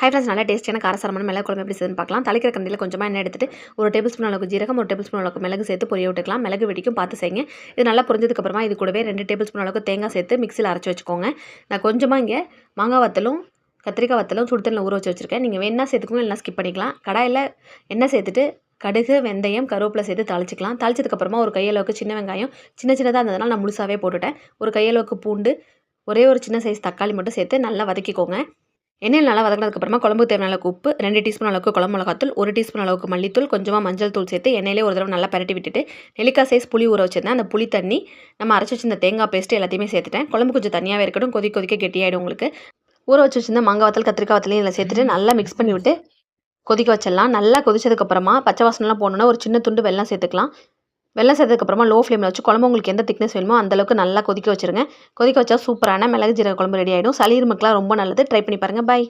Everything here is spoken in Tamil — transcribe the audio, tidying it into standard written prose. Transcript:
ஹை ஃப்ரெண்ட்ஸ், நல்லா டேஸ்டியான காரசாரமான மிளகு குழம்பு எப்படி செய்யுதுன்னு பார்க்கலாம். தாளிக்கிற கரண்டியில் கொஞ்சமாக எண்ணெய் எடுத்துட்டு 1 டேபிள் ஸ்பூன் அளவுக்கு ஜீரகம், 1 டேபிள் ஸ்பூன் அளவுக்கு மிளகு சேர்த்து பொரிய விட்டுக்கலாம். மிளகு வெடிக்கும் பார்த்து செய்யுங்க. இது நல்லா பொரிஞ்சதுக்கப்புறமா இது கூடவே 2 டேபிள் ஸ்பூன் அளவுக்கு தேங்காய் சேர்த்து மிக்சியில் அரைச்சி வச்சுக்கோங்க. நான் கொஞ்சமாக இங்கே மாங்காய் வத்தலும் கத்திரிக்காய் வத்தலும் சுடுதண்ணில் ஊற வச்சு வச்சுருக்கேன். நீங்கள் வேணா சேர்த்துக்கோங்க, இல்லைனா ஸ்கிப் பண்ணிக்கலாம். கடாயில் எண்ணெய் சேர்த்துட்டு கடுகு, வெந்தயம், கருவேப்பிலை சேர்த்து தாளிச்சிக்கலாம். தாளிச்சதுக்கப்புறமா ஒரு கையளவுக்கு சின்ன வெங்காயம் சின்னதாக இருந்ததுனால நான் முழுசாகவே போட்டுட்டேன். ஒரு கையளவுக்கு பூண்டு, ஒரே ஒரு சின்ன சைஸ் தக்காளி மட்டும் சேர்த்து நல்லா வதக்கிக்கோங்க. எண்ணெயில் நல்லா வதக்கினதுக்கப்புறமா குழம்புக்கு தேவையான அளவுக்கு உப்பு, 2 டீஸ்பூன் அளவுக்கு குழம்பு மிளகாத்தூள், 1 டீஸ்பூன் அளவுக்கு மல்லித்தூள், கொஞ்சமாக மஞ்சள் தூள் சேர்த்து எண்ணெயிலே ஒரு தடவை நல்லா பரட்டி விட்டுட்டு நெல்லிக்காய் சைஸ் புளி ஊற வச்சிருந்தேன். அந்த புளி தண்ணி, நம்ம அரைச்சி வச்சிருந்த தேங்காய் பேஸ்ட்டு எல்லாத்தையுமே சேர்த்துட்டேன். குழம்பு கொஞ்சம் தனியாகவே இருக்கட்டும், கொதிக்க கெட்டியாயிடும் உங்களுக்கு. ஊற வச்சு வச்சிருந்த மாங்காய் வத்தல், கத்திரிக்காய் வத்தலையும் இதில் சேர்த்துட்டு நல்லா மிக்ஸ் பண்ணி விட்டு கொதிக்க வச்சிடலாம். நல்லா கொதிச்சதுக்கப்புறமா பச்சை வாசனைலாம் போனோன்னா ஒரு சின்ன துண்டு வெல்லம் சேர்த்துக்கலாம். வெல்லம் சேர்த்ததுக்கப்புறமா லோ ஃப்ளேமில் வச்சு குழம்பு உங்களுக்கு எந்த திக்னஸ் வேணுமோ அந்தளவுக்கு நல்லா கொதிக்க வச்சுருங்க. கொதிக்க வச்சா சூப்பரான மிளகு ஜீரக குழம்பு ரெடி ஆகிடும். சளி இருமலுக்குலாம் ரொம்ப நல்லது. ட்ரை பண்ணி பாருங்கள். பை.